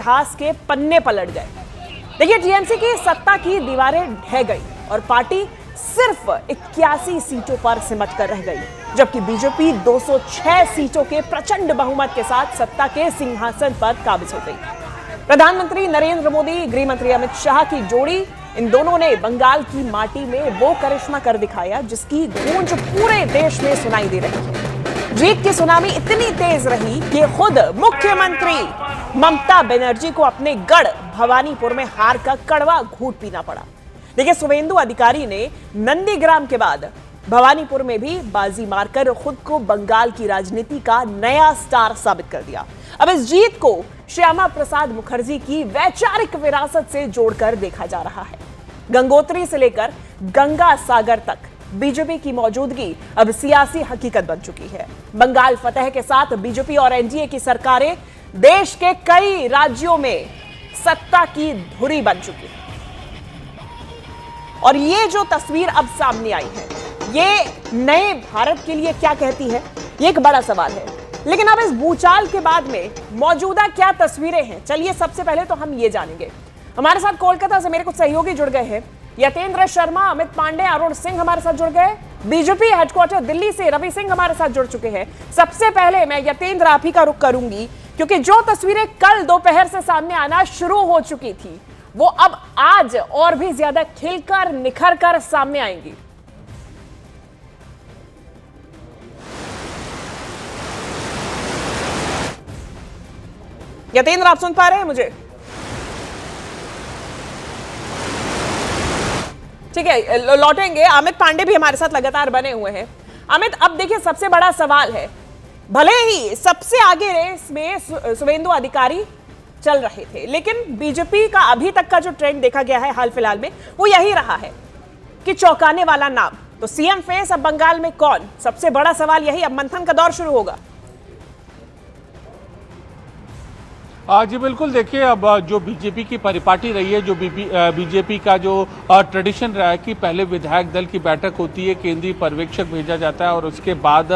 इतिहास के पन्ने पलट गए। देखिए, टीएमसी की सत्ता की दीवारें ढह गई और पार्टी सिर्फ 81 सीटों पर सिमट कर रह गई, जबकि बीजेपी 206 सीटों के प्रचंड बहुमत के साथ सत्ता के सिंहासन पर काबिज हो गई। प्रधानमंत्री नरेंद्र मोदी, गृह मंत्री अमित शाह की जोड़ी, इन दोनों ने बंगाल की माटी में वो करिश्मा कर दिखाया जिसकी गूंज पूरे देश में सुनाई दे रही है। जीत की सुनामी इतनी तेज रही कि खुद मुख्यमंत्री ममता बनर्जी को अपने गढ़ भवानीपुर में हार का कड़वा घूंट पीना पड़ा। देखिए, शुवेंदु अधिकारी ने नंदीग्राम के बाद भवानीपुर में भी बाजी मारकर खुद को बंगाल की राजनीति का नया स्टार साबित कर दिया। अब इस जीत को श्यामा प्रसाद मुखर्जी की वैचारिक विरासत से जोड़कर देखा जा रहा है। गंगोत्री से लेकर गंगा सागर तक बीजेपी की मौजूदगी अब सियासी हकीकत बन चुकी है। बंगाल फतह के साथ बीजेपी और एनडीए की सरकारें देश के कई राज्यों में सत्ता की धुरी बन चुकी है। और ये जो तस्वीर अब सामने आई है, ये नए भारत के लिए क्या कहती है, ये एक बड़ा सवाल है। लेकिन अब इस भूचाल के बाद में मौजूदा क्या तस्वीरें हैं, चलिए सबसे पहले तो हम ये जानेंगे। हमारे साथ कोलकाता से मेरे कुछ सहयोगी जुड़ गए हैं। यतेंद्र शर्मा, अमित पांडे, अरुण सिंह हमारे साथ जुड़ गए। बीजेपी हेडक्वार्टर दिल्ली से रवि सिंह हमारे साथ जुड़ चुके हैं। सबसे पहले मैं यतेंद्र आप ही का रुख करूंगी, क्योंकि जो तस्वीरें कल दोपहर से सामने आना शुरू हो चुकी थी, वो अब आज और भी ज्यादा खिलकर निखर कर सामने आएंगी। यतेंद्र, आप सुन पा रहे हैं मुझे? ठीक है, लौटेंगे। अमित पांडे भी हमारे साथ लगातार बने हुए हैं। अमित, अब देखिए, सबसे बड़ा सवाल है, भले ही सबसे आगे रेस में शुवेंदु अधिकारी चल रहे थे, लेकिन बीजेपी का अभी तक का जो ट्रेंड देखा गया है हाल फिलहाल में, वो यही रहा है कि चौंकाने वाला नाम तो सीएम फेस अब बंगाल में कौन, सबसे बड़ा सवाल यही। अब मंथन का दौर शुरू होगा। जी बिल्कुल, देखिए, अब जो बीजेपी की परिपाटी रही है, जो बीजेपी का जो ट्रेडिशन रहा है कि पहले विधायक दल की बैठक होती है, केंद्रीय पर्यवेक्षक भेजा जाता है और उसके बाद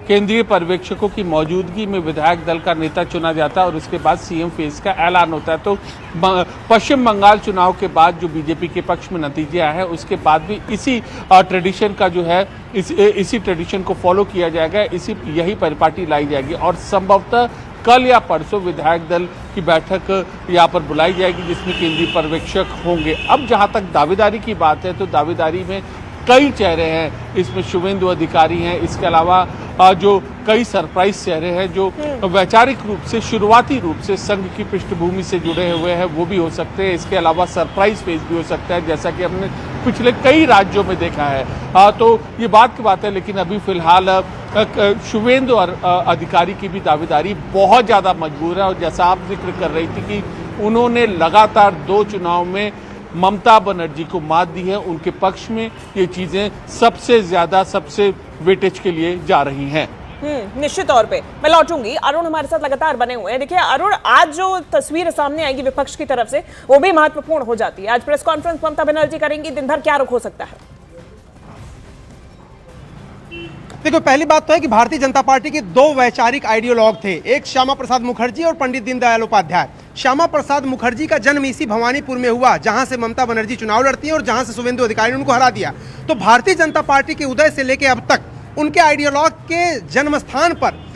केंद्रीय पर्यवेक्षकों की मौजूदगी में विधायक दल का नेता चुना जाता है और उसके बाद सीएम फेस का ऐलान होता है। तो पश्चिम बंगाल चुनाव के बाद जो बीजेपी के पक्ष में नतीजे आए हैं, उसके बाद भी इसी ट्रेडिशन का जो है, इसी ट्रेडिशन को फॉलो किया जाएगा, यही परिपाटी लाई जाएगी और संभवतः कल या परसों विधायक दल की बैठक यहाँ पर बुलाई जाएगी जिसमें केंद्रीय पर्यवेक्षक होंगे। अब जहाँ तक दावेदारी की बात है, तो दावेदारी में कई चेहरे हैं। इसमें शुवेंदु अधिकारी हैं, इसके अलावा जो कई सरप्राइज चेहरे हैं जो वैचारिक रूप से, शुरुआती रूप से संघ की पृष्ठभूमि से जुड़े हुए हैं, वो भी हो सकते हैं। इसके अलावा सरप्राइज फेस भी हो सकता है, जैसा कि हमने पिछले कई राज्यों में देखा है। तो ये बात की बात है, लेकिन अभी फिलहाल शुवेंदु अधिकारी की भी दावेदारी बहुत ज़्यादा मजबूर है। और जैसा आप जिक्र कर रही थी कि उन्होंने लगातार 2 चुनाव में ममता बनर्जी को मात दी है, उनके पक्ष में ये चीज़ें सबसे ज़्यादा, सबसे वेटेज के लिए जा रही हैं। निश्चित तौर पे मैं लौटूंगी। अरुण हमारे साथ लगातार बने हुए हैं। देखिए अरुण, आज जो तस्वीर सामने आएगी विपक्ष की तरफ से, वो भी महत्वपूर्ण हो जाती है। आज प्रेस कॉन्फ्रेंस ममता बनर्जी करेंगी, दिन भर क्या रुख हो सकता है? देखो, पहली बात तो है कि भारतीय जनता पार्टी के 2 वैचारिक आइडियोलॉग थे, एक श्यामा प्रसाद मुखर्जी और पंडित दीनदयाल उपाध्याय। श्यामा प्रसाद मुखर्जी का जन्म इसी भवानीपुर में हुआ जहां से ममता बनर्जी चुनाव लड़ती है और जहां से शुवेंदु अधिकारी ने उनको हरा दिया। तो भारतीय जनता पार्टी के उदय से लेकर अब तक उनके आइडियोलॉग के जन्म स्थान पर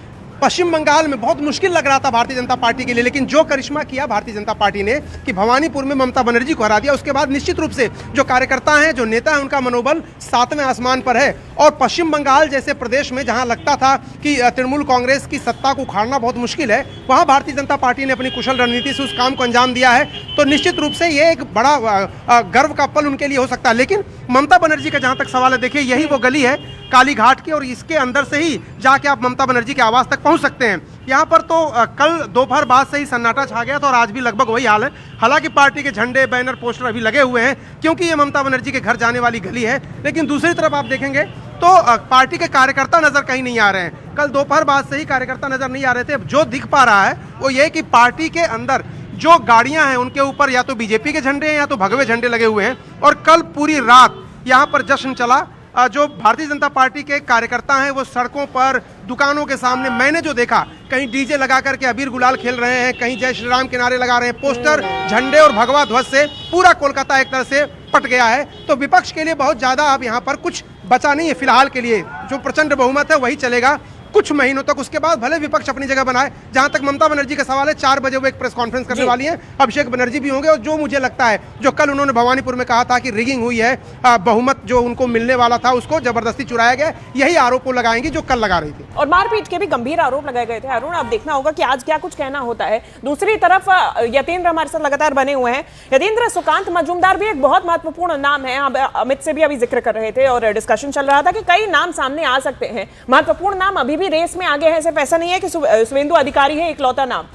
पश्चिम बंगाल में बहुत मुश्किल लग रहा था भारतीय जनता पार्टी के लिए, लेकिन जो करिश्मा किया भारतीय जनता पार्टी ने कि भवानीपुर में ममता बनर्जी को हरा दिया, उसके बाद निश्चित रूप से जो कार्यकर्ता हैं, जो नेता हैं, उनका मनोबल 7वें आसमान पर है। और पश्चिम बंगाल जैसे प्रदेश में जहां लगता था कि तृणमूल कांग्रेस की सत्ता को उखाड़ना बहुत मुश्किल है, वहां भारतीय जनता पार्टी ने अपनी कुशल रणनीति से उस काम को अंजाम दिया है। तो निश्चित रूप से ये एक बड़ा गर्व का पल उनके लिए हो सकता है। लेकिन ममता बनर्जी का जहां तक सवाल है, देखिए, यही वो गली है काली घाट की और इसके अंदर से ही जाके आप ममता बनर्जी के आवास तक पहुंच सकते हैं। यहाँ पर तो कल दोपहर बाद से ही सन्नाटा छा गया था और आज भी लगभग वही हाल है। हालांकि पार्टी के झंडे, बैनर, पोस्टर अभी लगे हुए हैं क्योंकि ये ममता बनर्जी के घर जाने वाली गली है। लेकिन दूसरी तरफ आप देखेंगे तो पार्टी के कार्यकर्ता नजर कहीं नहीं आ रहे हैं। कल दोपहर बाद से ही कार्यकर्ता नजर नहीं आ रहे थे। अब जो दिख पा रहा है वो ये कि पार्टी के अंदर जो गाड़ियां हैं उनके ऊपर या तो बीजेपी के झंडे हैं या तो भगवे झंडे लगे हुए हैं। और कल पूरी रात यहाँ पर जश्न चला। जो भारतीय जनता पार्टी के कार्यकर्ता हैं वो सड़कों पर, दुकानों के सामने, मैंने जो देखा कहीं डीजे लगा करके अबीर गुलाल खेल रहे हैं, कहीं जय श्री राम के नारे लगा रहे हैं, पोस्टर, झंडे और भगवा ध्वज से पूरा कोलकाता एक तरह से पट गया है। तो विपक्ष के लिए बहुत ज्यादा अब यहाँ पर कुछ बचा नहीं है फिलहाल के लिए। जो प्रचंड बहुमत है वही चलेगा कुछ महीनों तक, उसके बाद भले विपक्ष अपनी जगह बनाए। जहां तक ममता बनर्जी का सवाल है, 4 बजे वो एक प्रेस कॉन्फ्रेंस करने वाली हैं, अभिषेक बनर्जी भी होंगे। और जो मुझे लगता है, जो कल उन्होंने भवानीपुर में कहा था कि रिगिंग हुई है, बहुमत जो उनको मिलने वाला था उसको जबरदस्ती चुराया गया, यही आरोप वो लगाएंगी जो कल लगा रही थी। और मारपीट के भी गंभीर आरोप लगाए गए थे। अरुण, अब देखना होगा कि आज क्या कुछ कहना होता है। दूसरी तरफ यतेंद्र हमारे साथ लगातार बने हुए हैं। यतेंद्र, सुकांत मजूमदार भी एक बहुत महत्वपूर्ण नाम है। अमित से भी अभी जिक्र कर रहे थे और डिस्कशन चल रहा था कि कई नाम सामने आ सकते हैं, महत्वपूर्ण नाम अभी भी रेस में आगे है। सिर्फ ऐसा नहीं है कि शुवेंदु अधिकारी है इकलौता नाम।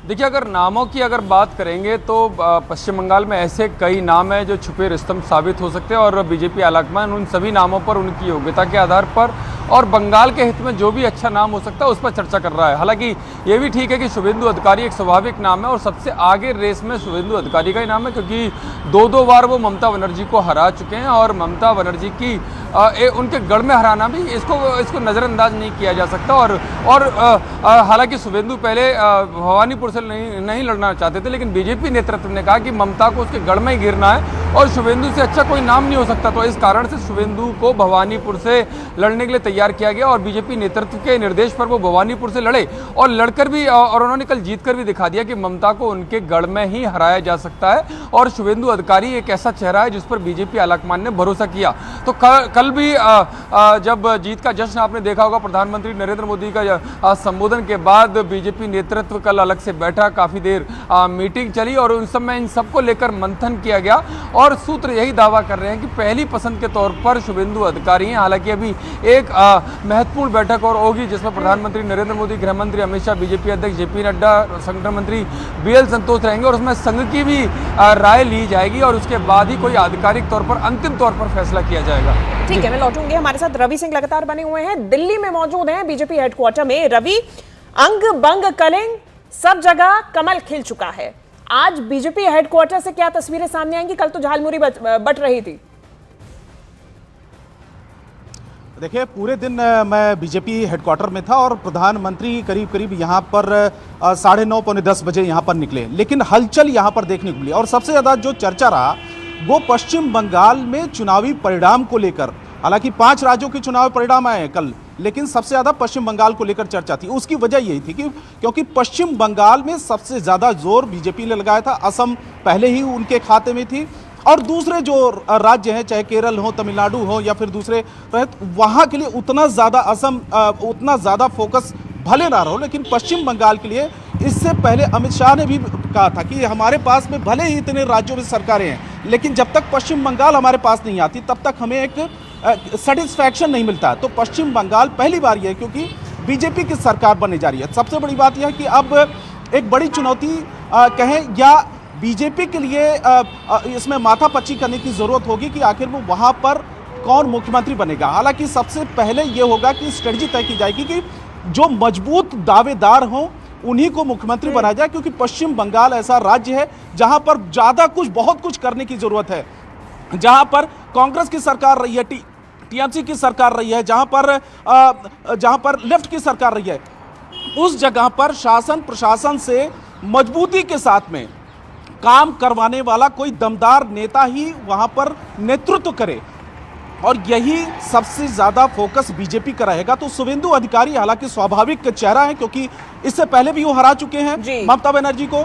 देखिए, अगर नामों की बात करेंगे तो पश्चिम बंगाल में ऐसे कई नाम हैं जो छुपे रुस्तम साबित हो सकते हैं और बीजेपी आलाकमान उन सभी नामों पर उनकी योग्यता के आधार पर और बंगाल के हित में जो भी अच्छा नाम हो सकता है उस पर चर्चा कर रहा है। हालांकि ये भी ठीक है कि शुवेंदु अधिकारी एक स्वाभाविक नाम है और सबसे आगे रेस में शुवेंदु अधिकारी का ही नाम है, क्योंकि 2-2 बार वो ममता बनर्जी को हरा चुके हैं और ममता बनर्जी की उनके गढ़ में हराना भी इसको नज़रअंदाज नहीं किया जा सकता। और हालांकि शुवेंदु पहले भवानीपुर से नहीं लड़ना चाहते थे, लेकिन बीजेपी नेतृत्व ने कहा कि ममता को उसके गढ़ में ही गिरना है और शुवेंदु से अच्छा कोई नाम नहीं हो सकता। तो इस कारण से शुवेंदु को भवानीपुर से लड़ने के लिए तैयार किया गया और बीजेपी नेतृत्व के निर्देश पर वो भवानीपुर से लड़े और लड़कर भी और उन्होंने कल जीतकर भी दिखा दिया कि ममता को उनके गढ़ में ही हराया जा सकता है। और शुवेंदु अधिकारी एक ऐसा चेहरा है जिस पर बीजेपी आलाकमान ने भरोसा किया। तो कल भी जब जीत का जश्न आपने देखा होगा, प्रधानमंत्री नरेंद्र मोदी का संबोधन के बाद बीजेपी नेतृत्व कल अलग से बैठा, काफी देर मीटिंग चली और उन सब में इन सबको लेकर मंथन किया गया और सूत्र यही दावा कर रहे हैं कि पहली पसंद के तौर पर शुवेंदु अधिकारी हैं। हालांकि अभी एक महत्वपूर्ण बैठक और होगी जिसमें प्रधानमंत्री नरेंद्र मोदी, गृह मंत्री अमित शाह, बीजेपी अध्यक्ष जेपी नड्डा, संगठन मंत्री बीएल संतोष रहेंगे और उसमें संघ की भी राय ली जाएगी और उसके बाद ही कोई आधिकारिक तौर पर अंतिम तौर पर फैसला किया जाएगा। ठीक है, मैं लौटूंगी। हमारे साथ रवि सिंह लगातार बने हुए हैं, दिल्ली में मौजूद हैं बीजेपी हेडक्वार्टर में। रवि, अंग बंग कलिंग सब जगह कमल खिल चुका है। आज बीजेपी हेडक्वार्टर से क्या तस्वीरें सामने आएंगी? कल तो झालमुरी बट रही थी। देखिए, पूरे दिन मैं बीजेपी हेडक्वार्टर में था और प्रधानमंत्री करीब यहाँ पर 9:30 पौने 10 बजे यहाँ पर निकले, लेकिन हलचल यहाँ पर देखने को मिली और सबसे ज़्यादा जो चर्चा रहा वो पश्चिम बंगाल में चुनावी परिणाम को लेकर। हालांकि 5 राज्यों के चुनावी परिणाम आए कल, लेकिन सबसे ज़्यादा पश्चिम बंगाल को लेकर चर्चा थी। उसकी वजह यही थी कि क्योंकि पश्चिम बंगाल में सबसे ज़्यादा जोर बीजेपी ने लगाया था। असम पहले ही उनके खाते में थी और दूसरे जो राज्य हैं, चाहे केरल हो, तमिलनाडु हो या फिर दूसरे, वहाँ के लिए उतना ज़्यादा फोकस भले ना रहो, लेकिन पश्चिम बंगाल के लिए इससे पहले अमित शाह ने भी कहा था कि हमारे पास में भले ही इतने राज्यों में सरकारें हैं, लेकिन जब तक पश्चिम बंगाल हमारे पास नहीं आती तब तक हमें एक सेटिस्फैक्शन नहीं मिलता। तो पश्चिम बंगाल पहली बार ये है क्योंकि बीजेपी की सरकार बनने जा रही है। सबसे बड़ी बात यह है कि अब एक बड़ी चुनौती कहें या बीजेपी के लिए इसमें माथापच्ची करने की ज़रूरत होगी कि आखिर वो वहाँ पर कौन मुख्यमंत्री बनेगा। हालांकि सबसे पहले ये होगा कि स्ट्रेटजी तय की जाएगी कि जो मजबूत दावेदार हों उन्हीं को मुख्यमंत्री बनाया जाए, क्योंकि पश्चिम बंगाल ऐसा राज्य है जहाँ पर बहुत कुछ करने की ज़रूरत है। जहाँ पर कांग्रेस की सरकार रही है, टीएमसी की सरकार रही है, जहाँ पर लेफ्ट की सरकार रही है, उस जगह पर शासन प्रशासन से मजबूती के साथ में काम करवाने वाला कोई दमदार नेता ही वहां पर नेतृत्व करे और यही सबसे ज्यादा फोकस बीजेपी का रहेगा। तो शुवेंदु अधिकारी हालांकि स्वाभाविक चेहरा है क्योंकि इससे पहले भी वो हरा चुके हैं ममता बनर्जी को,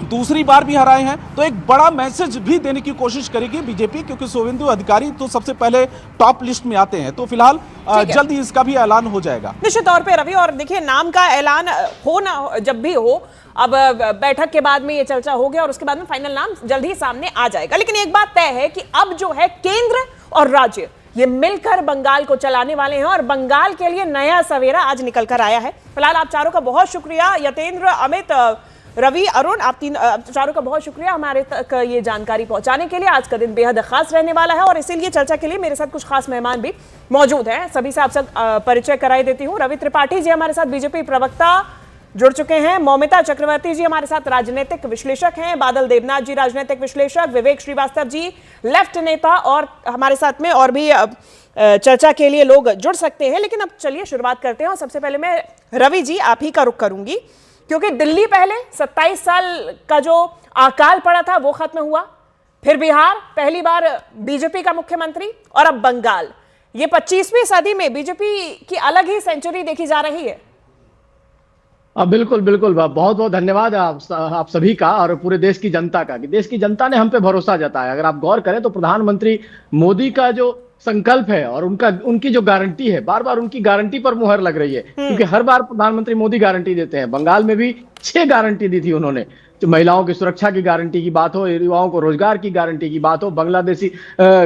दूसरी बार भी हराए हैं, तो एक बड़ा मैसेज भी देने की कोशिश करेगी बीजेपी, क्योंकि शुवेंदु अधिकारी तो सबसे पहले टॉप लिस्ट में आते हैं। तो फिलहाल जल्द ही इसका भी ऐलान हो जाएगा निश्चित तौर पे रवि। और देखिए, नाम का ऐलान हो ना जब भी हो, अब बैठक के बाद में ये चर्चा हो गया और उसके बाद में फाइनल नाम जल्द ही सामने आ जाएगा। लेकिन एक बात तय है कि अब जो है केंद्र और राज्य ये मिलकर बंगाल को चलाने वाले हैं और बंगाल के लिए नया सवेरा आज निकल कर आया है। फिलहाल आप चारों का बहुत शुक्रिया, यतेंद्र, अमित, रवि, अरुण, आप चारों का बहुत शुक्रिया हमारे तक ये जानकारी पहुंचाने के लिए। आज का दिन बेहद खास रहने वाला है और इसीलिए चर्चा के लिए मेरे साथ कुछ खास मेहमान भी मौजूद हैं। सभी से आपसे परिचय कराई देती हूँ। रवि त्रिपाठी जी हमारे साथ, बीजेपी प्रवक्ता, जुड़ चुके हैं। मौमिता चक्रवर्ती जी हमारे साथ राजनीतिक विश्लेषक हैं, बादल देवनाथ जी राजनीतिक विश्लेषक, विवेक श्रीवास्तव जी लेफ्ट नेता, और हमारे साथ में और भी चर्चा के लिए लोग जुड़ सकते हैं। लेकिन अब चलिए शुरुआत करते हैं और सबसे पहले मैं रवि जी आप ही का रुख करूंगी, क्योंकि दिल्ली पहले 27 साल का जो अकाल पड़ा था वो खत्म हुआ, फिर बिहार पहली बार बीजेपी का मुख्यमंत्री, और अब बंगाल। ये 25वीं सदी में बीजेपी की अलग ही सेंचुरी देखी जा रही है। बिल्कुल बिल्कुल, बहुत बहुत धन्यवाद आप सभी का और पूरे देश की जनता का कि देश की जनता ने हम पे भरोसा जताया। अगर आप गौर करें तो प्रधानमंत्री मोदी का जो संकल्प है और उनकी जो गारंटी है, बार बार उनकी गारंटी पर मुहर लग रही है, क्योंकि हर बार प्रधानमंत्री मोदी गारंटी देते हैं। बंगाल में भी 6 गारंटी दी थी उन्होंने, जो महिलाओं की सुरक्षा की गारंटी की बात हो, युवाओं को रोजगार की गारंटी की बात हो, बांग्लादेशी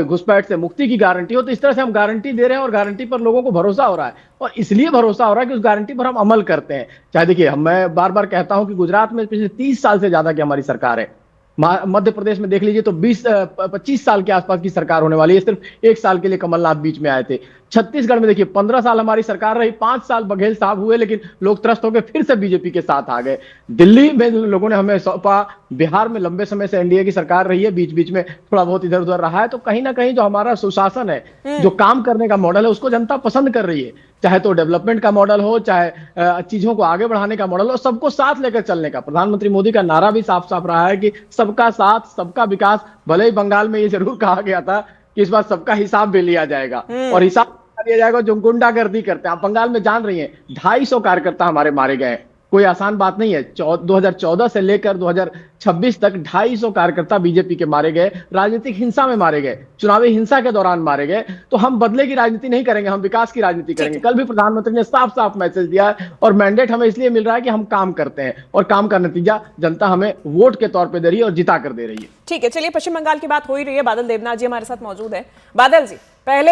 घुसपैठ से मुक्ति की गारंटी हो। तो इस तरह से हम गारंटी दे रहे हैं और गारंटी पर लोगों को भरोसा हो रहा है, और इसलिए भरोसा हो रहा है कि उस गारंटी पर हम अमल करते हैं। चाहे देखिए, मैं बार बार कहता हूं कि गुजरात में पिछले 30 साल से ज्यादा की हमारी सरकार है। मध्य प्रदेश में देख लीजिए तो 20-25 साल के आसपास की सरकार होने वाली है, सिर्फ 1 साल के लिए कमलनाथ बीच में आए थे। छत्तीसगढ़ में देखिए 15 साल हमारी सरकार रही, 5 साल बघेल साहब हुए, लेकिन लोग त्रस्त होकर फिर से बीजेपी के साथ आ गए। दिल्ली में लोगों ने हमें सौंपा, बिहार में लंबे समय से एनडीए की सरकार रही है, बीच बीच में थोड़ा बहुत इधर उधर रहा है। तो कहीं ना कहीं जो हमारा सुशासन है, जो काम करने का मॉडल है, उसको जनता पसंद कर रही है। चाहे तो डेवलपमेंट का मॉडल हो, चाहे चीजों को आगे बढ़ाने का मॉडल हो, सबको साथ लेकर चलने का। प्रधानमंत्री मोदी का नारा भी साफ साफ रहा है कि सबका साथ सबका विकास। भले ही बंगाल में ये जरूर कहा गया था कि इस बार सबका हिसाब भी लिया जाएगा, और हिसाब लिया जाएगा जो गुंडागर्दी करते हैं। आप बंगाल में जान रही हैं 250 कार्यकर्ता हमारे मारे गए। कोई आसान बात नहीं है। 2014 से लेकर 2026 तक 250 कार्यकर्ता बीजेपी के मारे गए, राजनीतिक हिंसा में मारे गए, चुनावी हिंसा के दौरान मारे गए। तो हम बदले की राजनीति नहीं करेंगे, हम विकास की राजनीति करेंगे। कल भी प्रधानमंत्री ने साफ साफ मैसेज दिया है, और मैंडेट हमें इसलिए मिल रहा है कि हम काम करते हैं, और काम का नतीजा जनता हमें वोट के तौर पर दे रही है और जिता कर दे रही है। ठीक है, चलिए पश्चिम बंगाल की बात हो ही रही है, बादल देवनाथ जी हमारे साथ मौजूद है। बादल जी, पहले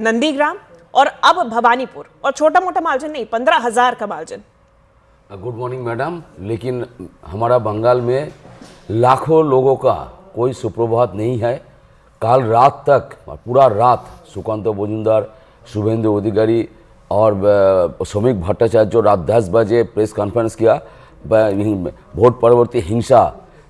नंदीग्राम और अब भवानीपुर, और छोटा मोटा मार्जिन नहीं, 15,000 का मार्जिन। Good morning madam. लेकिन हमारा बंगाल में लाखों लोगों का कोई सुप्रभात नहीं है। कल रात तक, पूरा रात, सुकांत मजुमदार, शुभेंदु अधिकारी और श्रमिक भट्टाचार्य जो रात 10 बजे प्रेस कॉन्फ्रेंस किया, वोट परवर्ती हिंसा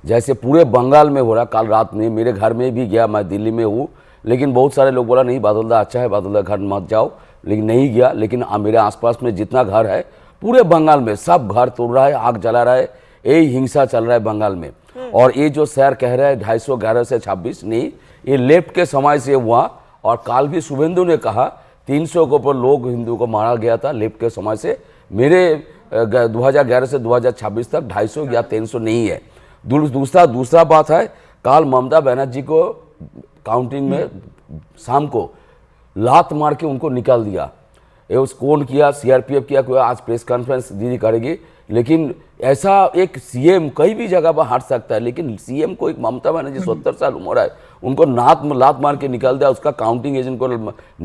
जैसे पूरे बंगाल में हो रहा। कल रात में मेरे घर में भी गया, मैं दिल्ली में हूँ, लेकिन बहुत सारे लोग बोला नहीं बादलदा अच्छा है, बादलदा घर मत जाओ, लेकिन नहीं गया। लेकिन मेरे आसपास में जितना घर है पूरे बंगाल में सब घर तोड़ रहा है, आग जला रहा है, यही हिंसा चल रहा है बंगाल में। और ये जो शहर कह रहा है 211 से 26 नहीं, ये लेफ्ट के समय से हुआ। और कल भी शुभेंदु ने कहा 300 के ऊपर लोग हिंदू को मारा गया था लेफ्ट के समय से। मेरे 2011 से 2026 तक 250 या 300 नहीं है। दूसरा बात है, कल ममता बनर्जी को काउंटिंग में शाम को लात मार के उनको निकाल दिया। ये उस कौन किया, सीआरपीएफ किया, कोई आज प्रेस कॉन्फ्रेंस दीदी करेगी। लेकिन ऐसा एक सीएम कहीं भी जगह पर हट सकता है, लेकिन सीएम को एक ममता बनर्जी 70 साल उम्र है, उनको लात मार के निकाल दिया, उसका काउंटिंग एजेंट को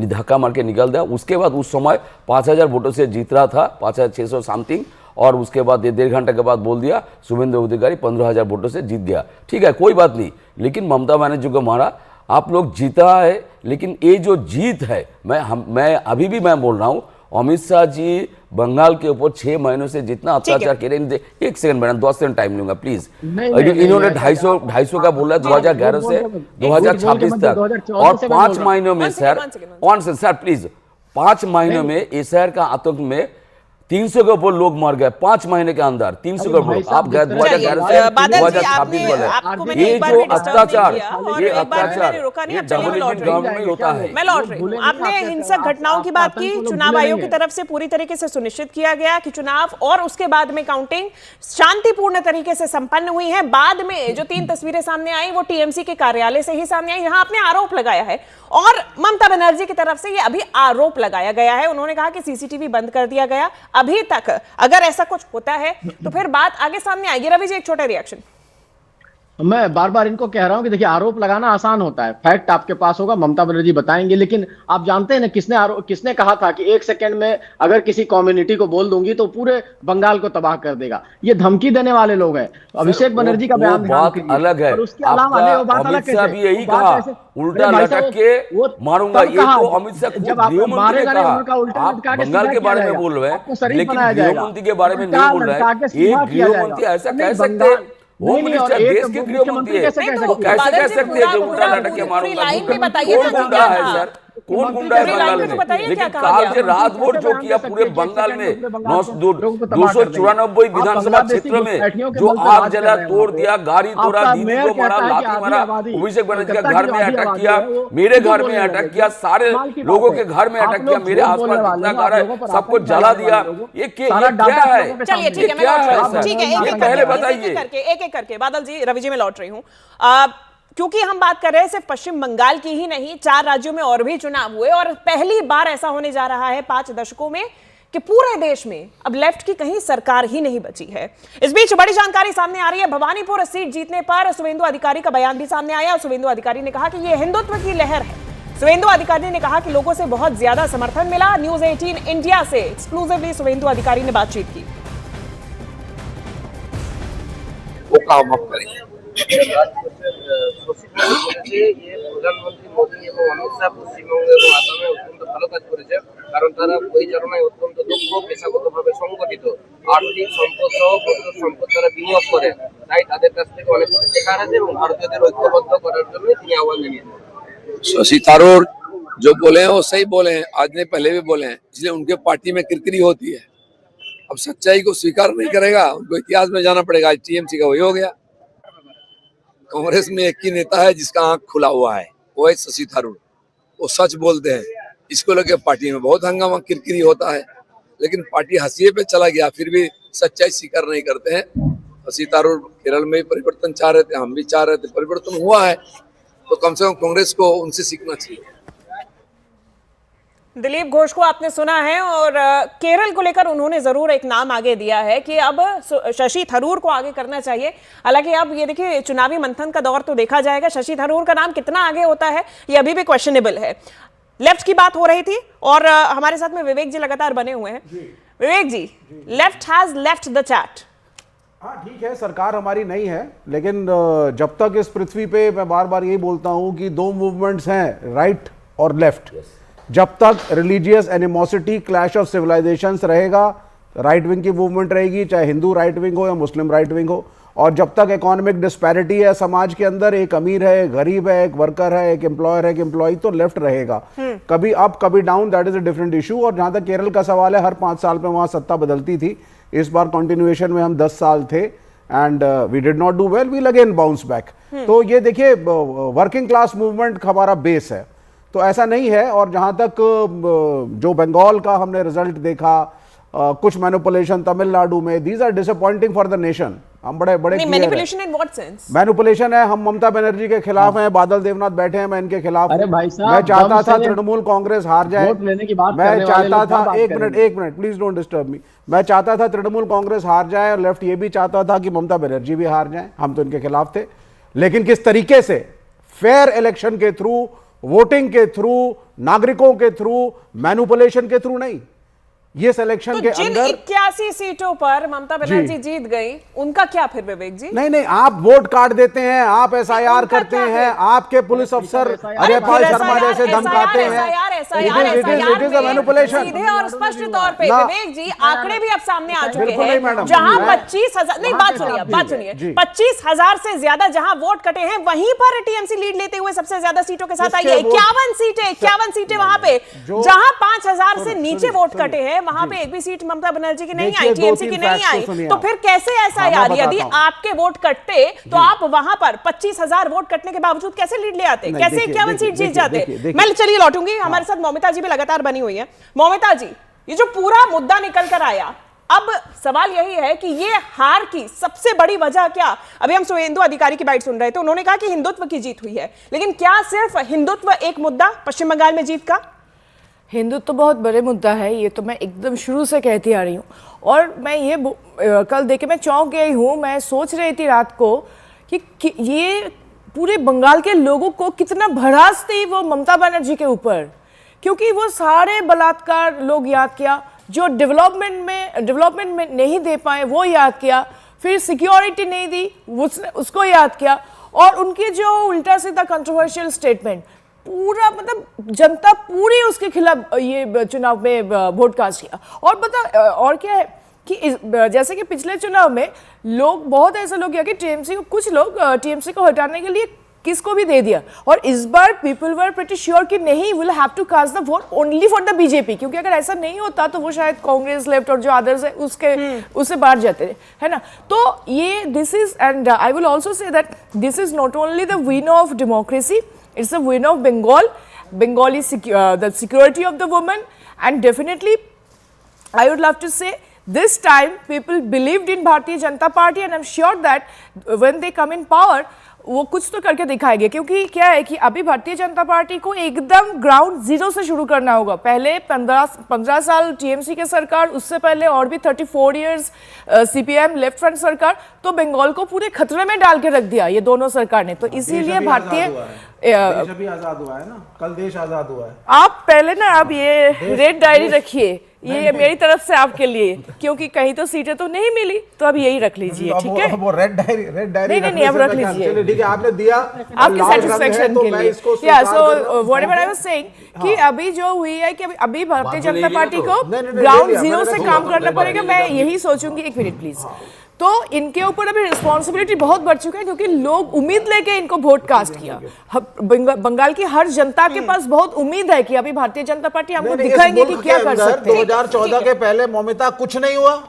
धक्का मार के निकाल दिया। उसके बाद उस समय 5,000 वोटों से जीत रहा था, 5,600 समथिंग, और उसके बाद 1.5 घंटे के बाद बोल दिया शुभेंदु अधिकारी 15,000 वोटों से जीत गया। ठीक है, कोई बात नहीं, लेकिन ममता बनर्जी को मारा, आप लोग जीता है। लेकिन ये जो जीत है, मैं अभी भी मैं बोल रहा हूँ, अमित शाह जी बंगाल के ऊपर 6 महीनों से जितना अत्याचार कर रहे हैं। 1 सेकंड मैडम, 10 सेकंड टाइम लूंगा प्लीज। इन्होंने 250 का बोला 2011 से 2026 तक, और 5 महीनों में सर प्लीज, 5 महीनों में इस शहर का आतंक में 300 के ऊपर लोग मर गए 5 महीने के अंदर। 300 के ऊपर आप 2011 से 2026 वाले, ये जो अत्याचार, ये अत्याचार गवर्नमेंट में होता है। मैं लौट रही हूं। आपने हिंसक घटनाओं की बात की, चुनाव आयोग की तरफ से पूरी तरीके से सुनिश्चित किया गया कि चुनाव और उसके बाद में काउंटिंग शांतिपूर्ण तरीके से संपन्न हुई है। बाद में जो 3 तस्वीरें सामने आई वो टीएमसी के कार्यालय से ही सामने आई, यहां आपने आरोप लगाया है, और ममता बनर्जी की तरफ से ये अभी आरोप लगाया गया है। उन्होंने कहा कि सीसीटीवी बंद कर दिया गया। अभी तक अगर ऐसा कुछ होता है तो फिर बात आगे सामने आएगी। रवि जी, एक छोटा रिएक्शन। मैं बार बार इनको कह रहा हूं कि देखिए, आरोप लगाना आसान होता है, फैक्ट आपके पास होगा, ममता बनर्जी बताएंगे, लेकिन आप जानते हैं ना किसने कहा था कि 1 सेकंड में अगर किसी कम्युनिटी को बोल दूंगी तो पूरे बंगाल को तबाह कर देगा। ये धमकी देने वाले लोग हैं। अभिषेक बनर्जी का बयान ध्यान बात कीजिए। अलग है। और उसके अलावा नहीं, वो बात अलग अमित शाह कैसे? भी यही वो बात कहा, ऐसे- उल्टा अरे भाई लटक साहब, के वो मारूंगा। तब ये कहा, तो अमित शाह खुद जब आप गृहमंत्री ने मारेगा नहीं, कहा। उनका उल्टा आप लटका के बंगाल सीधा के किया बारे में जाएगा, बोल रहे आपको हैं, शरीफ लेकिन बनाया जाएगा, गृहमंत्री के बारे में नहीं उल्टा बोल रहे लटका के हैं। सीधा एक किया गृहमंत्री जाएगा। ऐसा नहीं, कह सकते बंगाल- हैं? होम नहीं, और मिनिस्टर एक देश के मुख्यमंत्री गृहमंत्री है, कैसे कह नहीं, सकते तो हैं? कैसे बादल कह जी, सकते हैं कि पूरा- उल्टा पूरा- लटक के पूरी मारूंगा? लाइन में बताइए कौन ना कि गुंडा क्या है था? सर? कौन गुंडा है पूरी लाइन बंगाल में तो में? बताइए लेकिन क्या कहा काल गया? से रात भर जो किया पूरे बंगाल में 294 विधानसभा क्षेत्र में जो आग जला, तोड़ दिया, गाड़ी तोड़ा, दीदी को मारा, लाठी मारा, अभिषेक बनर्जी का घर में अटैक किया, मेरे घर में अटैक किया, सारे लोगों के घर में अटैक किया, मेरे आसपास जितना घर है सबको जला दिया। ये क्या है? चलिए ठीक है, मैं क्या लौट है रही हूँ। सर? ठीक है, ये एक-एक पहले करके, बताइए। एक-एक करके बादल जी, रवि जी में लौट रही हूँ। क्योंकि हम बात कर रहे हैं सिर्फ पश्चिम बंगाल की ही नहीं, 4 राज्यों में और भी चुनाव हुए और पहली बार ऐसा होने जा रहा है 5 दशकों में कि पूरे देश में अब लेफ्ट की कहीं सरकार ही नहीं बची है। इस बीच बड़ी जानकारी सामने आ रही है। भवानीपुर सीट जीतने पर शुवेंदु अधिकारी का बयान भी सामने आया। शुवेंदु अधिकारी ने कहा कि यह हिंदुत्व की लहर है। शुवेंदु अधिकारी ने कहा कि लोगों से बहुत ज्यादा समर्थन मिला। न्यूज 18 इंडिया से एक्सक्लूसिवली शुवेंदु अधिकारी ने बातचीत की। वो काम आप करेंगे। প্রধানমন্ত্রী মোদী এবং অমিত শাহ পশ্চিমবঙ্গ এবং আসামে অত্যন্ত ভালো কাজ করেছে, কারণ তারা পরিচালনায় অত্যন্ত দক্ষ, পেশাগতভাবে সংগঠিত, আর্থিক সম্পদ সহ প্রচুর সম্পদ তারা বিনিয়োগ করে। তাই তাদের কাছ থেকে অনেক কিছু শেখার আছে এবং ভারতীয়দের ঐক্যবদ্ধ করার জন্য তিনি আহ্বান জানিয়েছেন। शशि थरूर जो बोले हैं वो सही बोले हैं, आज नहीं पहले भी बोले हैं, इसलिए उनके पार्टी में किरकिरी होती है। अब सच्चाई को स्वीकार नहीं करेगा, उनको इतिहास में जाना पड़ेगा। आज टीएमसी का वही हो गया। कांग्रेस में एक ही नेता है जिसका आंख खुला हुआ है, वो है शशि थरूर। वो सच बोलते हैं, इसको लेकर पार्टी में बहुत हंगामा किरकिरी होता है, लेकिन पार्टी हंसिए पे चला गया, फिर भी सच्चाई स्वीकार नहीं करते हैं। शशि थरूर केरल में परिवर्तन चाह रहे थे, हम भी चाह रहे थे, परिवर्तन हुआ है, तो कम से कम कांग्रेस को उनसे सीखना चाहिए। दिलीप घोष को आपने सुना है और केरल को लेकर उन्होंने जरूर एक नाम आगे दिया है कि अब शशि थरूर को आगे करना चाहिए। हालांकि अब ये देखिए, चुनावी मंथन का दौर तो देखा जाएगा, शशि थरूर का नाम कितना आगे होता है ये अभी भी क्वेश्चनेबल है। लेफ्ट की बात हो रही थी और हमारे साथ में विवेक जी लगातार बने हुए हैं। Vivek ji, left has left the chat. हाँ ठीक है, सरकार हमारी नहीं है, लेकिन जब तक इस पृथ्वी पे, मैं बार बार यही बोलता हूं कि 2 मूवमेंट्स हैं, राइट और लेफ्ट। जब तक religious animosity, clash of civilisations रहेगा, राइट विंग की मूवमेंट रहेगी, चाहे हिंदू राइट विंग हो या मुस्लिम राइट विंग हो। और जब तक इकोनॉमिक डिस्पैरिटी है समाज के अंदर, एक अमीर है, एक गरीब है, एक वर्कर है, एक एम्प्लॉयर है, एक एम्प्लॉय, तो लेफ्ट रहेगा। कभी अप कभी down, that is a different issue. और जहां तक केरल का सवाल है, हर 5 साल में वहां सत्ता बदलती थी। इस बार कंटिन्यूएशन में हम 10 साल थे and we did not do well, we'll again bounce back. तो ये देखिए, वर्किंग क्लास मूवमेंट हमारा बेस है, तो ऐसा नहीं है। और जहां तक जो बंगाल का हमने रिजल्ट देखा, कुछ मैनिपुलेशन तमिलनाडु में, these are disappointing for the nation. हम बड़े manipulation in what sense? Manipulation है, हम ममता बनर्जी के खिलाफ हैं, बादल देवनाथ बैठे हैं, मैं इनके खिलाफ। अरे भाई साहब, मैं चाहता था तृणमूल कांग्रेस हार जाए। वोट लेने की बात मैं करने वाले चाहता लोग क्या था, बात एक करेंगे? Minute please don't disturb me. मैं चाहता था तृणमूल कांग्रेस हार जाए और लेफ्ट ये भी चाहता था कि ममता बनर्जी भी हार जाए। हम तो इनके खिलाफ थे, लेकिन किस तरीके से, फेयर इलेक्शन के थ्रू, वोटिंग के थ्रू, नागरिकों के थ्रू, मैनिपुलेशन के थ्रू नहीं। ये सिलेक्शन तो के जिन अंदर 81 सीटों पर ममता बनर्जी जीत गई, उनका क्या फिर विवेक जी? नहीं, आप वोट काट देते हैं, आप एसआईआर करते हैं, आपके पुलिस अफसर अजय पाल शर्मा जैसे धमकाते हैं। It is a manipulation. सीधे और स्पष्ट तौर पे विवेक जी, आंकड़े भी अब सामने आ चुके बिल्कुल नहीं मैडम। हैं। जहां 25,000, नहीं बात सुनिए, 25,000 से ज्यादा जहां वोट कटे हैं, वहीं पर टीएमसी लीड लेते हुए सबसे ज्यादा सीटों के साथ आई है। 51 सीटें वहां पे, जहां 5,000 से नीचे वोट कटे हैं, वहां पे एक भी सीट ममता बनर्जी की नहीं आई, टीएमसी की नहीं आई। तो फिर कैसे ऐसा यार, यदि आपके वोट कटते तो आप वहां पर 25,000 वोट कटने के बावजूद कैसे लीड ले आते, कैसे 51 सीट जीत जाते? मैं चलिए लौटूंगी, हमारे साथ मौमिता जी भी लगातार बनी हुई है। मौमिता जी, ये जो पूरा मुद्दा निकल कर आया, अब सवाल यही है कि ये हार की सबसे बड़ी वजह क्या? अभी हम शुवेंदु अधिकारी की बाइट सुन रहे थे, उन्होंने कहा कि हिंदुत्व की जीत हुई है, लेकिन क्या सिर्फ हिंदुत्व एक मुद्दा पश्चिम बंगाल में जीत का? हिंदुत्व तो बहुत बड़े मुद्दा है, ये तो मैं एकदम शुरू से कहती आ रही हूँ। और मैं ये कल देखे मैं चौंक गई हूँ। मैं सोच रही थी रात को कि कि ये पूरे बंगाल के लोगों को कितना भड़ास थी वो ममता बनर्जी के ऊपर, क्योंकि वो सारे बलात्कार लोग याद किया, जो डेवलपमेंट में नहीं दे पाए वो याद किया, फिर सिक्योरिटी नहीं दी उसको याद किया, और उनके जो उल्टा सीधा कंट्रोवर्शियल स्टेटमेंट, पूरा मतलब जनता पूरी उसके खिलाफ ये चुनाव में वोट कास्ट किया। और पता और क्या है कि जैसे कि पिछले चुनाव में लोग बहुत ऐसे लोग किया कि टीएमसी को, कुछ लोग टीएमसी को हटाने के लिए किसको भी दे दिया, और इस बार पीपल वर प्रीटी श्योर कि नहीं, will have to cast the vote only for the BJP, क्योंकि अगर ऐसा नहीं होता तो वो शायद कांग्रेस लेफ्ट और जो अदर्स है उससे बाहर जाते है ना। तो ये this is, and I will also say that this is not only the win of democracy, it's a win of Bengali the security of the woman, and definitely I would love to say this time people believed in Bharatiya Janata Party, and I'm sure that when they come in power वो कुछ तो करके दिखाएंगे, क्योंकि क्या है कि अभी भारतीय जनता पार्टी को एकदम ग्राउंड जीरो से शुरू करना होगा। पहले 15 साल टीएमसी के सरकार, उससे पहले और भी 34 इयर्स सीपीएम लेफ्ट फ्रंट सरकार, तो बंगाल को पूरे खतरे में डाल के रख दिया ये दोनों सरकार ने। तो इसीलिए भारतीय देश अभी आजाद हुआ है ना, कल देश आजाद हुआ है। आप पहले ना आप ये रेड डायरी रखिए, ये मेरी तरफ से आपके लिए, क्योंकि कहीं तो सीटें तो नहीं मिली, तो अब यही रख लीजिए, ठीक है? वो रेड डायरी नहीं, अब रख लीजिए, ठीक है, आपने दिया आपके सेटिस्फेक्शन के लिए। या so whatever I was saying कि अभी जो हुई है कि अभी भारतीय जनता पार्टी को ग्राउंड जीरो से काम करना पड़ेगा। मैं यही सोचूंगी, एक मिनट प्लीज, तो इनके ऊपर अभी रिस्पॉन्सिबिलिटी बहुत बढ़ चुका है, क्योंकि लोग उम्मीद लेके इनको वोट कास्ट किया। बंगाल की हर जनता के पास बहुत उम्मीद है कि अभी भारतीय जनता पार्टी हमको दिखाएंगे कि क्या कर सकते हैं। 2014 के पहले मौमिता कुछ नहीं हुआ,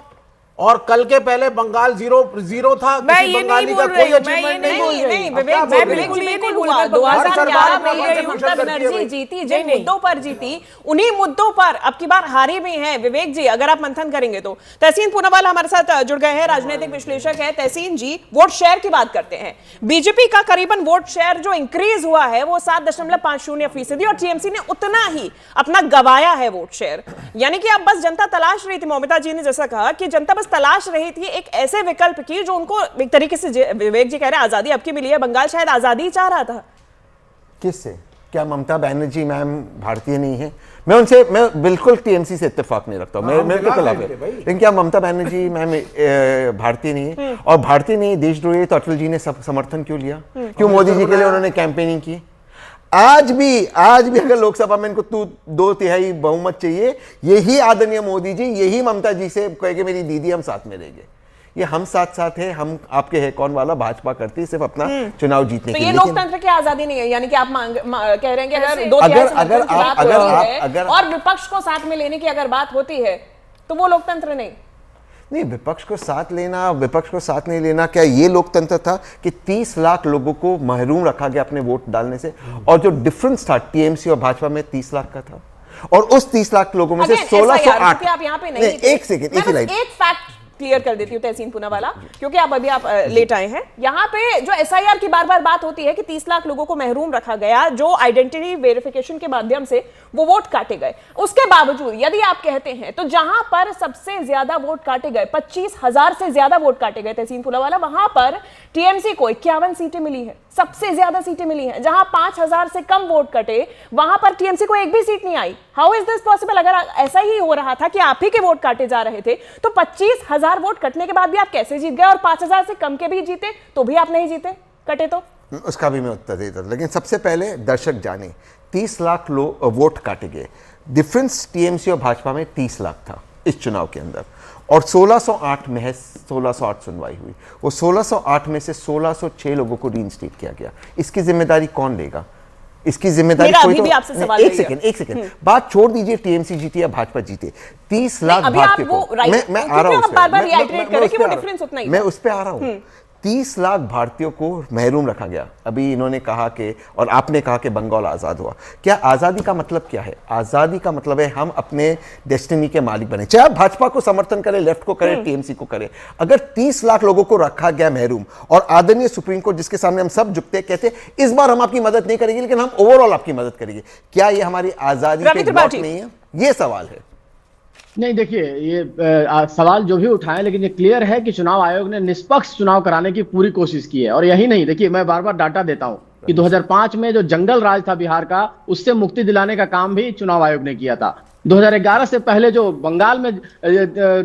और कल के पहले बंगाल जीरो था। मैं ये नहीं बोल रही हूँ, नहीं, मैं बिल्कुल नहीं बोला। 2011 में जब ममता बनर्जी जीती, जिन मुद्दों पर जीती, उन्हीं मुद्दों पर अब की बार हारी भी हैं विवेक जी, अगर आप मंथन करेंगे तो। तहसीन पूनावाला हमारे साथ जुड़ गए हैं, राजनीतिक विश्लेषक है। तहसीन जी, वोट शेयर की बात करते हैं। बीजेपी का करीबन वोट शेयर जो इंक्रीज हुआ है वो 7.50% और टीएमसी ने उतना ही अपना गवाया है वोट शेयर। यानी कि अब बस जनता तलाश रही थी, मौमिता जी ने जैसा कहा कि जनता तलाश रही थी एक ऐसे विकल्प की जो उनको एक तरीके से, विवेक जी कह रहे हैं आजादी अब की मिली है, बंगाल शायद आजादी चाह रहा था। किससे? क्या ममता बनर्जी मैम भारतीय नहीं है? मैं बिल्कुल टीएमसी से इत्तेफाक नहीं रखता हूं, मेरे के खिलाफ है। लेकिन क्या ममता बनर्जी मैम भारतीय नहीं है? और भारतीय नहीं, देशद्रोही तो अटल जी ने समर्थन क्यों लिया? क्यों मोदी जी के लिए उन्होंने कैंपेनिंग की? आज भी अगर लोकसभा में इनको 2/3 बहुमत चाहिए, यही आदरणीय मोदी जी, यही ममता जी से कहेंगे मेरी दीदी हम साथ में रहेंगे। ये हम साथ है, हम आपके है कौन वाला भाजपा करती है सिर्फ अपना चुनाव जीतने के लिए। ये लोकतंत्र की आजादी नहीं है, यानी कि आप कह रहे हैं कि अगर 2/3 और विपक्ष को साथ में लेने की अगर बात होती है तो वो लोकतंत्र नहीं, विपक्ष को साथ लेना, विपक्ष को साथ नहीं लेना, क्या ये लोकतंत्र था कि 30 लाख लोगों को महरूम रखा गया अपने वोट डालने से? और जो डिफरेंस था टीएमसी और भाजपा में 30 लाख का था, और उस 30 लाख लोगों में से 1608। आप यहाँ पे नहीं, एक सेकंड, एक फैक्ट क्लियर कर देती हूँ तहसीन पूनावाला, क्योंकि आप अभी लेट आए हैं। यहाँ पे जो एसआईआर की बार बार बात होती है कि 30 लाख लोगों को महरूम रखा गया, जो आइडेंटिटी वेरिफिकेशन के माध्यम से वो वोट काटे गए। उसके बावजूद यदि आप कहते हैं तो जहां पर सबसे ज्यादा वोट काटे गए, 25,000 से ज्यादा वोट काटे गए तहसीन पूनावाला, वहां पर टीएमसी को 51 सीटें मिली है, सबसे ज्यादा सीटें मिली हैं। जहां 5,000 से कम वोट कटे वहां पर टीएमसी को एक भी सीट नहीं आई। How is this possible? अगर ऐसा ही हो रहा था कि आप ही के वोट काटे जा रहे थे, तो 25,000 वोट कटने के बाद भी आप कैसे जीत गए? और 5,000 से कम के भी जीते तो भी आप नहीं जीते, कटे तो? उसका भी मैं उत्तर देता हूं, लेकिन सबसे पहले दर्शक जाने 30 लाख वोट काटे गए। डिफरेंस टीएमसी और भाजपा में 30 लाख था इस चुनाव के अंदर, और 1608 में 1608 सुनवाई हुई। वो 1608 में से 1606 लोगों को रीइंस्टेट किया गया। इसकी जिम्मेदारी कौन लेगा? इसकी जिम्मेदारी कोई तो एक सेकंड बात छोड़ दीजिए, टीएमसी जीती या भाजपा जीते, 30 लाख भारतीयों को, मैं आ रहा हूं, मैं उस पर आ रहा हूं। 30 लाख भारतीयों को महरूम रखा गया। अभी इन्होंने कहा कि, और आपने कहा कि बंगाल आज़ाद हुआ। क्या आज़ादी का मतलब क्या है? आज़ादी का मतलब है हम अपने डेस्टिनी के मालिक बने, चाहे आप भाजपा को समर्थन करें, लेफ्ट को करें, टीएमसी को करें। अगर 30 लाख लोगों को रखा गया महरूम, और आदरणीय सुप्रीम कोर्ट जिसके सामने हम सब झुकते कहते इस बार हम आपकी मदद नहीं करेंगे लेकिन हम ओवरऑल आपकी मदद करेंगे, क्या ये हमारी आज़ादी पे ब्लॉक नहीं है? ये सवाल है। नहीं, देखिए ये सवाल जो भी उठाए, लेकिन ये क्लियर है कि चुनाव आयोग ने निष्पक्ष चुनाव कराने की पूरी कोशिश की है। और यही नहीं, देखिए मैं बार बार डाटा देता हूं कि 2005 में जो जंगल राज था बिहार का, उससे मुक्ति दिलाने का काम भी चुनाव आयोग ने किया था। 2011 से पहले जो बंगाल में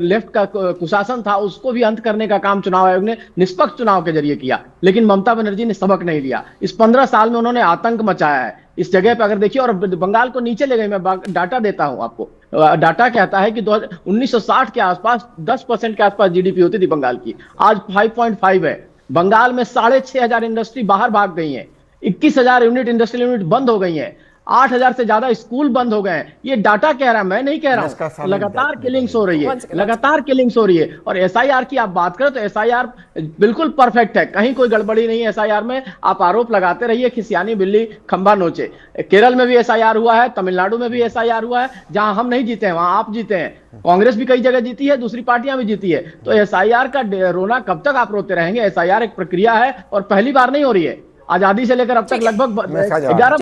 लेफ्ट का कुशासन था, उसको भी अंत करने का काम चुनाव आयोग ने निष्पक्ष चुनाव के जरिए किया। लेकिन ममता बनर्जी ने सबक नहीं लिया। इस 15 साल में उन्होंने आतंक मचाया है इस जगह पे। अगर देखिए, और बंगाल को नीचे ले गए, मैं डाटा देता हूं आपको। डाटा कहता है कि 1960 के आसपास 10% के आसपास जीडीपी होती थी बंगाल की, आज 5.5 है। बंगाल में 6,500 इंडस्ट्री बाहर भाग गई हैं, 21,000 यूनिट इंडस्ट्रियल यूनिट बंद हो गई हैं, 8,000 से ज्यादा स्कूल बंद हो गए हैं। ये डाटा कह रहा है, मैं नहीं कह रहा हूं। लगातार किलिंग्स हो रही है, लगातार किलिंग्स हो रही है। और एसआईआर की आप बात करें तो एसआईआर बिल्कुल परफेक्ट है, कहीं कोई गड़बड़ी नहीं है एसआईआर में। आप आरोप लगाते रहिए, खिसियानी बिल्ली खंबा नोचे। केरल में भी एसआईआर हुआ है, तमिलनाडु में भी एसआईआर हुआ है। जहां हम नहीं जीते हैं वहां आप जीते हैं। कांग्रेस भी कई जगह जीती है, दूसरी पार्टियां भी जीती है। तो एसआईआर का रोना कब तक आप रोते रहेंगे? एसआईआर एक प्रक्रिया है और पहली बार नहीं हो रही है। आजादी से लेकर अब तक लगभग 11